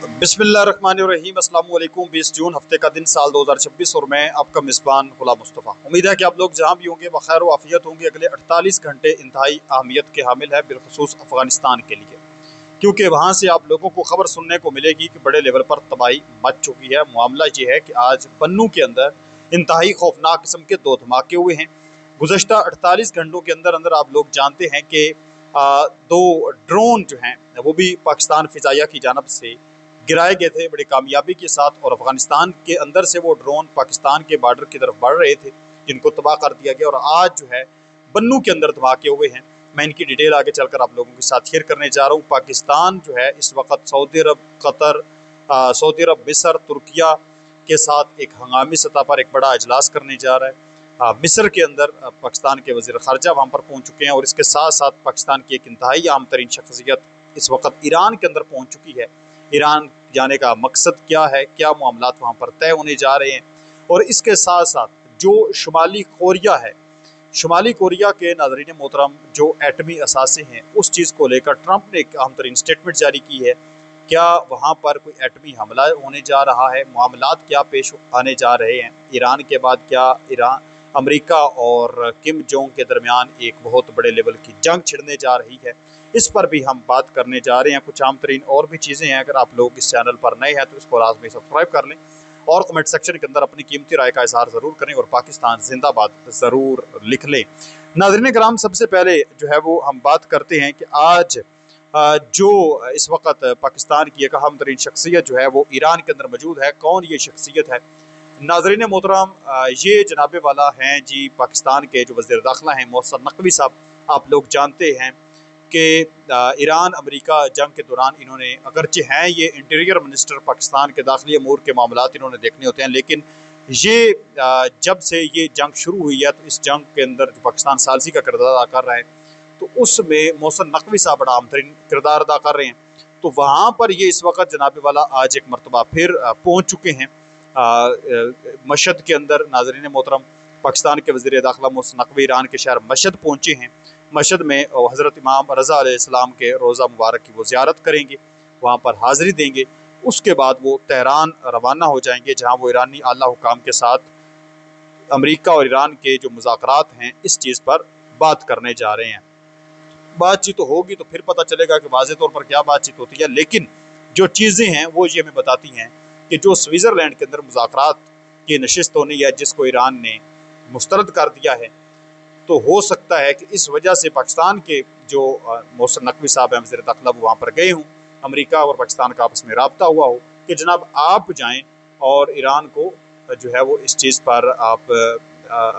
बिस्मिल्लाहिर्रहमानिर्रहीम। अस्सलाम वालेकुम। 20 जून हफ्ते का दिन साल 2026 और मैं आपका मेज़बान गुलाम मुस्तफ़ा। उम्मीद है कि आप लोग जहाँ भी होंगे बखैर व आफियत होंगे। अगले 48 घंटे इंतहाई अहमियत के हामिल है, बिलखसूस अफ़गानिस्तान के लिए, क्योंकि वहाँ से आप लोगों को खबर सुनने को मिलेगी कि बड़े लेवल पर तबाही मच चुकी है। मामला ये है कि आज बन्नू के अंदर इंतहाई खौफनाक किस्म के 2 धमाके हुए हैं। गुज़श्ता 48 घंटों के अंदर अंदर आप लोग जानते हैं कि 2 ड्रोन जो हैं वो भी पाकिस्तान फ़िज़ाइया की जानब से गिराए गए थे बड़ी कामयाबी के साथ, और अफगानिस्तान के अंदर से वो ड्रोन पाकिस्तान के बॉर्डर की तरफ बढ़ रहे थे, जिनको तबाह कर दिया गया। और आज जो है बन्नू के अंदर धमाके हुए हैं। मैं इनकी डिटेल आगे चलकर आप लोगों के साथ शेयर करने जा रहा हूँ। पाकिस्तान जो है इस वक्त सऊदी अरब, कतर, सऊदी अरब, मिस्र, तुर्किया के साथ एक हंगामी सतह पर एक बड़ा इजलास करने जा रहा है। मिस्र के अंदर पाकिस्तान के वज़ीर ख़ारजा वहाँ पर पहुँच चुके हैं, और इसके साथ साथ पाकिस्तान की एक इंतहाई आम तरीन शख्सियत इस वक्त ईरान के अंदर पहुँच चुकी है। ईरान जाने का मकसद क्या है, क्या मामलात वहाँ पर तय होने जा रहे हैं। और इसके साथ साथ जो शुमाली कोरिया है, शुमाली कोरिया के नाज़रीन मोहतरम जो एटमी असासे हैं, उस चीज़ को लेकर ट्रंप ने एक अहम तरीन स्टेटमेंट जारी की है। क्या वहाँ पर कोई एटमी हमला होने जा रहा है, मामलात क्या पेश आने जा रहे हैं ईरान के बाद, क्या ईरान, अमेरिका और किम जोंग के दरमियान एक बहुत बड़े लेवल की जंग छिड़ने जा रही है, इस पर भी हम बात करने जा रहे हैं। कुछ आम तरीन और भी चीज़ें हैं। अगर आप लोग इस चैनल पर नए हैं तो इसको लाजमी सब्सक्राइब कर लें और कमेंट सेक्शन के अंदर अपनी कीमती राय का इजहार ज़रूर करें और पाकिस्तान जिंदाबाद ज़रूर लिख लें। नाज़रीन कराम, सबसे पहले जो है वो हम बात करते हैं कि आज जो इस वक्त पाकिस्तान की एक अहम तरीन शख्सियत जो है वो ईरान के अंदर मौजूद है। कौन ये शख्सियत है? नाज़रीन मोहतरम, ये जनाबे वाला हैं जी पाकिस्तान के जो वज़ीर दाखिला हैं मोहसिन नकवी साहब। आप लोग जानते हैं कि ईरान अमेरिका जंग के दौरान इन्होंने, अगरचे हैं ये इंटीरियर मिनिस्टर, पाकिस्तान के दाखिली अमूर के मामलात इन्होंने देखने होते हैं, लेकिन ये जब से ये जंग शुरू हुई है तो इस जंग के अंदर जो पाकिस्तान सालसी का किरदार अदा कर रहा है, तो उसमें मोहसिन नकवी साहब बड़ा अहम तरीन किरदार अदा कर रहे हैं। तो वहाँ पर ये इस वक्त जनाबे वाला आज एक मरतबा फिर पहुँच चुके हैं मशहद के अंदर। नाज़रीन मोहतरम, पाकिस्तान के वज़ीर दाखिला मोहसिन नकवी ईरान के शहर मशहद पहुँचे हैं। मशहद में हज़रत इमाम रज़ा अलैहिस्सलाम के रोज़ा मुबारक की वो ज़ियारत करेंगे, वहाँ पर हाज़िरी देंगे। उसके बाद वो तेहरान रवाना हो जाएंगे, जहाँ वो ईरानी आला हुकाम के साथ अमेरिका और ईरान के जो मुज़ाकरात हैं इस चीज़ पर बात करने जा रहे हैं। बातचीत तो होगी तो फिर पता चलेगा कि वाज़े तौर पर क्या बातचीत होती है, लेकिन जो चीज़ें हैं वो ये हमें बताती हैं कि जो स्विट्ज़रलैंड के अंदर मुज़ाकरात की नशिस्त होनी है, जिसको ईरान ने मुस्तरद कर दिया है, तो हो सकता है कि इस वजह से पाकिस्तान के जो मोहसिन नकवी साहब हैं वज़ीर दाखिला, वो वहाँ पर गए हों, अमेरिका और पाकिस्तान का आपस में रब्ता हुआ हो कि जनाब आप जाएँ और ईरान को जो है वो इस चीज़ पर आप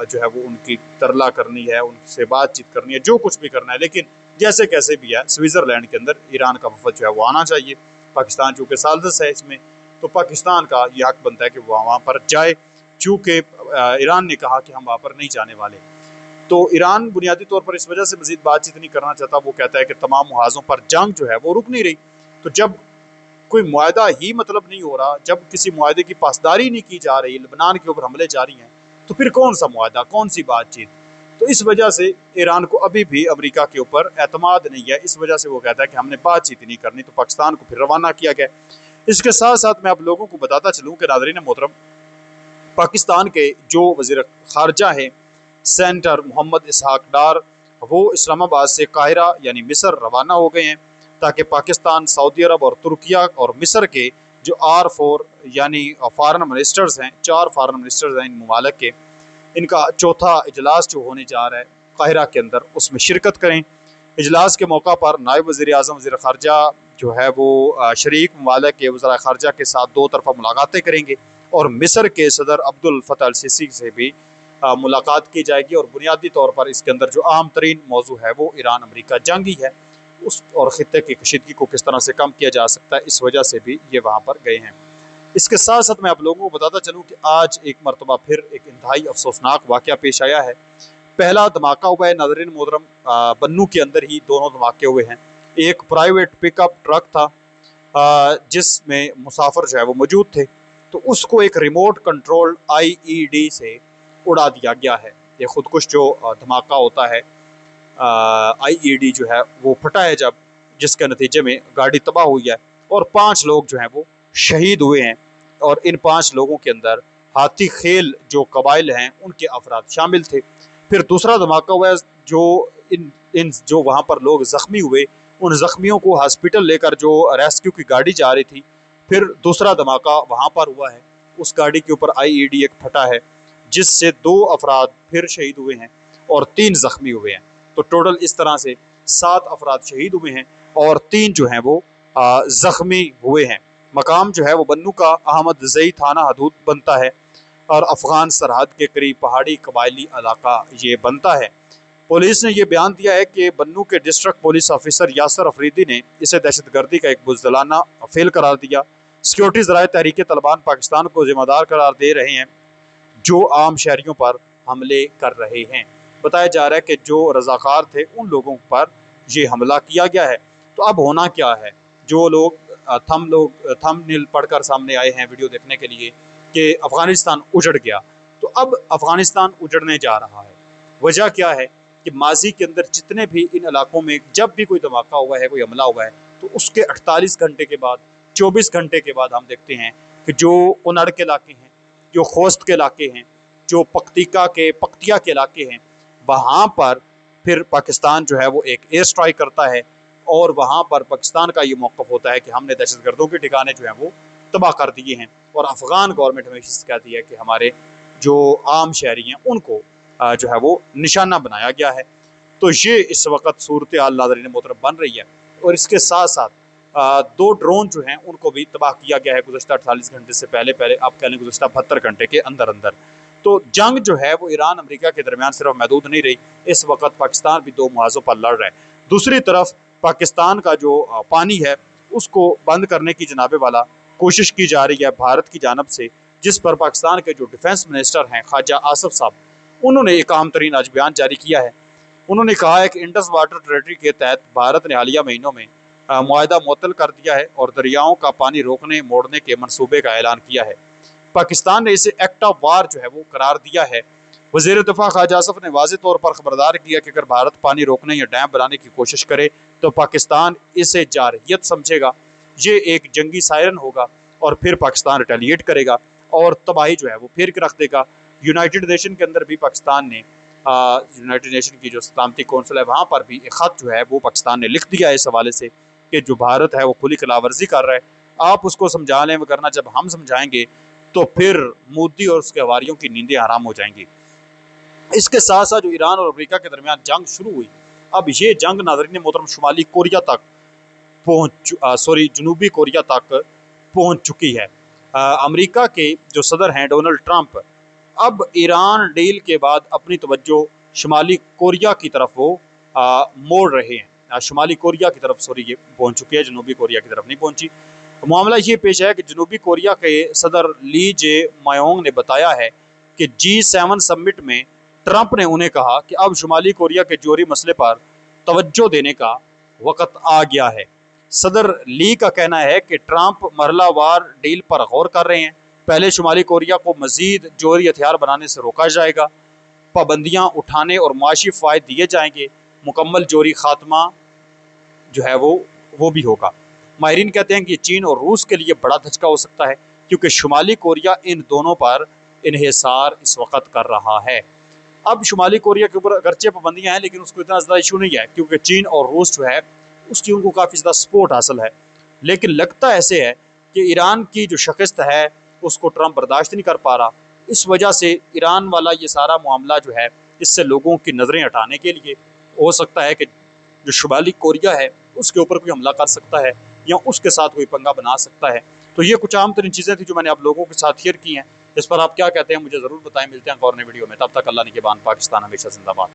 जो है वो उनकी तरला करनी है, उनसे बातचीत करनी है, जो कुछ भी करना है, लेकिन जैसे कैसे भी है स्विट्ज़रलैंड के अंदर ईरान का वफद जो है वो आना चाहिए। पाकिस्तान चूँकि सालस है इसमें, तो पाकिस्तान का ये हक बनता है कि वह वहाँ पर जाए, चूँकि ईरान ने कहा कि हम वहाँ पर नहीं जाने वाले। तो ईरान बुनियादी तौर पर इस वजह से मज़ीद बातचीत नहीं करना चाहता। वो कहता है कि तमाम मुहाज़ों पर जंग जो है वो रुक नहीं रही। तो जब कोई मुआहदा ही मतलब नहीं हो रहा, जब किसी मुआहदे की पासदारी नहीं की जा रही, लबनान के ऊपर हमले जारी हैं, तो फिर कौन सा मुआहदा, कौन सी बातचीत? तो इस वजह से ईरान को अभी भी अमेरिका के ऊपर एतमाद नहीं है। इस वजह से वो कहता है कि हमने बातचीत नहीं करनी, तो पाकिस्तान को फिर रवाना किया गया। इसके साथ साथ मैं आप लोगों को बताता चलूँ कि नाज़रीन मोहतरम, पाकिस्तान के जो वज़ीर ख़ारजा हैं सेनेटर मोहम्मद इसहाक डार, वो इस्लामाबाद से काहिरा यानी मिस्र रवाना हो गए हैं, ताकि पाकिस्तान, सऊदी अरब और तुर्किया और मिस्र के जो R4 यानी फ़ॉरेन मिनिस्टर्स हैं, 4 फ़ॉरेन मिनिस्टर्स हैं इन ममालिक के, इनका चौथा इजलास जो होने जा रहा है काहिरा के अंदर, उसमें शिरकत करें। इजलास के मौका पर नायब वज़ीर आज़म वज़ीर ख़ारजा जो है वो शरीक ममालिक के वज़ीर ख़ारजा के साथ 2 तरफ़ा मुलाकातें करेंगे, और मिस्र के सदर अब्दुल फ़त्ताह अल सीसी से भी मुलाकात की जाएगी। और बुनियादी तौर पर इसके अंदर जो आम तरीन मौजू है वो ईरान अमेरिका जंग ही है, उस और ख़ित्ते की कशीदगी को किस तरह से कम किया जा सकता है, इस वजह से भी ये वहाँ पर गए हैं। इसके साथ साथ मैं आप लोगों को बताता चलूँ कि आज एक मरतबा फिर एक इंतहाई अफसोसनाक वाक़या पेश आया है। पहला धमाका हुआ है नाज़रीन मोहतरम, बन्नू के अंदर ही 2 धमाके हुए हैं। एक प्राइवेट पिकअप ट्रक था जिसमें मुसाफिर जो है वो मौजूद थे, तो उसको एक रिमोट कंट्रोल IED से उड़ा दिया गया है। ये खुदकुश जो धमाका होता है, IED जो है वो फटा है जब, जिसके नतीजे में गाड़ी तबाह हुई है और 5 लोग जो हैं वो शहीद हुए हैं। और इन 5 लोगों के अंदर हाथी खेल जो कबाइल हैं उनके अफराद शामिल थे। फिर दूसरा धमाका हुआ जो इन इन जो वहाँ पर लोग ज़ख्मी हुए, उन ज़ख्मियों को हॉस्पिटल लेकर जो रेस्क्यू की गाड़ी जा रही थी, फिर दूसरा धमाका वहाँ पर हुआ है। उस गाड़ी के ऊपर IED एक फटा है जिससे 2 अफराद फिर शहीद हुए हैं और 3 ज़ख्मी हुए हैं। तो टोटल इस तरह से 7 अफराद शहीद हुए हैं और 3 जो हैं वो ज़ख्मी हुए हैं। मकाम जो है वो बन्नू का अहमद ज़ई थाना हदूद बनता है और अफ़गान सरहद के करीब पहाड़ी कबायली इलाका ये बनता है। पुलिस ने यह बयान दिया है कि बन्नू के district police officer Yasir Afridi ने इसे दहशतगर्दी का एक बुज़दिलाना फेल करार दिया। सिक्योरिटी ज़राए तहरीक तालिबान पाकिस्तान को ज़िम्मेदार करार दे रहे हैं जो आम शहरियों पर हमले कर रहे हैं। बताया जा रहा है कि जो रज़ाकार थे उन लोगों पर ये हमला किया गया है। तो अब होना क्या है, जो लोग थंबनेल पढ़कर सामने आए हैं वीडियो देखने के लिए कि अफ़गानिस्तान उजड़ गया, तो अब अफ़गानिस्तान उजड़ने जा रहा है। वजह क्या है कि माजी के अंदर जितने भी इन इलाकों में जब भी कोई धमाका हुआ है, कोई हमला हुआ है, तो उसके 48 घंटे के बाद, 24 घंटे के बाद हम देखते हैं कि जो कुनड़ के इलाके हैं, जो खोस्त के इलाके हैं, जो पख्तिया के इलाके हैं, वहाँ पर फिर पाकिस्तान जो है वो एक एयर स्ट्राइक करता है और वहाँ पर पाकिस्तान का ये मौक़िफ़ होता है कि हमने दहशतगर्दों के ठिकाने जो हैं वो तबाह कर दिए हैं। और अफ़गान गवर्नमेंट हमेशा से कहती है कि हमारे जो आम शहरी हैं उनको जो है वो निशाना बनाया गया है। तो ये इस वक्त सूरत हाल नाज़रीन मोहतरम बन रही है। और इसके साथ साथ 2 ड्रोन जो हैं उनको भी तबाह किया गया है गुज़श्ता 48 घंटे से पहले आप कह लें गुज़श्ता 72 घंटे के अंदर। तो जंग जो है वो ईरान अमेरिका के दरमियान सिर्फ महदूद नहीं रही, इस वक्त पाकिस्तान भी 2 मुहाज़ों पर लड़ रहा है। दूसरी तरफ पाकिस्तान का जो पानी है उसको बंद करने की जनाबे वाला कोशिश की जा रही है भारत की जानब से, जिस पर पाकिस्तान के जो डिफेंस मिनिस्टर हैं ख्वाजा आसिफ साहब, उन्होंने एक अहम तरीन आज बयान जारी किया है। उन्होंने कहा है कि इंडस वाटर टेरिटरी के तहत भारत ने हालिया महीनों में मुआहदा मुअत्तल कर दिया है और दरियाओं का पानी रोकने मोड़ने के मनसूबे का ऐलान किया है। पाकिस्तान ने इसे एक्ट ऑफ वार जो है वो करार दिया है। वज़ीर दिफा ख्वाजा आसिफ ने वाज़ेह तौर पर खबरदार किया कि अगर भारत पानी रोकने या डैम बनाने की कोशिश करे तो पाकिस्तान इसे जारहियत समझेगा, ये एक जंगी सायरन होगा और फिर पाकिस्तान रिटेलिएट करेगा और तबाही जो है वो फिर रख देगा। यूनाइटेड नेशन के अंदर भी पाकिस्तान ने यूनाइटेड नेशन की जो सलामती कौंसिल है वहाँ पर भी एक ख़त जो है वो पाकिस्तान ने लिख दिया है इस हवाले से कि जो भारत है वो खुली खिलाफवर्जी कर रहा है, आप उसको समझा लें, वरना जब हम समझाएंगे तो फिर मोदी और उसके हवारियों की नींदें हराम हो जाएंगी। इसके साथ साथ जो ईरान और अमेरिका के दरमियान जंग शुरू हुई, अब ये जंग नाज़रीन मोहतरम शुमाली कोरिया तक जनूबी कोरिया तक पहुँच चुकी है। अमेरिका के जो सदर हैं डोनाल्ड ट्रंप अब ईरान डील के बाद अपनी तवज्जो शुमाली कोरिया की तरफ वो मोड़ रहे हैं। शुमाली कोरिया की तरफ ये पहुँच चुकी है, जनूबी कोरिया की तरफ नहीं पहुँची। मामला ये पेश है कि जनूबी कोरिया के सदर ली जे मायोंग ने बताया है कि G7 समिट में ट्रंप ने उन्हें कहा कि अब शुमाली कोरिया के जोहरी मसले पर तवज्जो देने का वक़्त आ गया है। सदर ली का कहना है कि ट्रंप मरहलावार डील पर गौर कर रहे हैं। पहले शुमाली कोरिया को मज़ीद जोहरी हथियार बनाने से रोका जाएगा, पाबंदियाँ उठाने और माशी फ़ायदे दिए जाएंगे, मुकम्मल जोहरी खात्मा जो है वो भी होगा। माहिरीन कहते हैं कि चीन और रूस के लिए बड़ा धचका हो सकता है क्योंकि शुमाली कोरिया इन दोनों पर इन्हिसार इस वक्त कर रहा है। अब शुमाली कोरिया के ऊपर अगरचे पाबंदियाँ हैं लेकिन उसको इतना ज़्यादा इशू नहीं है क्योंकि चीन और रूस जो है उसकी उनको काफ़ी ज़्यादा सपोर्ट हासिल है। लेकिन लगता ऐसे है कि ईरान की जो शिकस्त है उसको ट्रंप बर्दाश्त नहीं कर पा रहा। इस वजह से ईरान वाला ये सारा मामला जो है इससे लोगों की नज़रें हटाने के लिए हो सकता है कि जो शुमाली कोरिया है उसके ऊपर कोई हमला कर सकता है या उसके साथ कोई पंगा बना सकता है। तो ये कुछ आम तरीन चीज़ें थी जो मैंने आप लोगों के साथ शेयर की हैं। इस पर आप क्या कहते हैं मुझे ज़रूर बताएं। मिलते हैं एक और नई वीडियो में, तब तक अल्लाह निगहबान। पाकिस्तान हमेशा जिंदाबाद।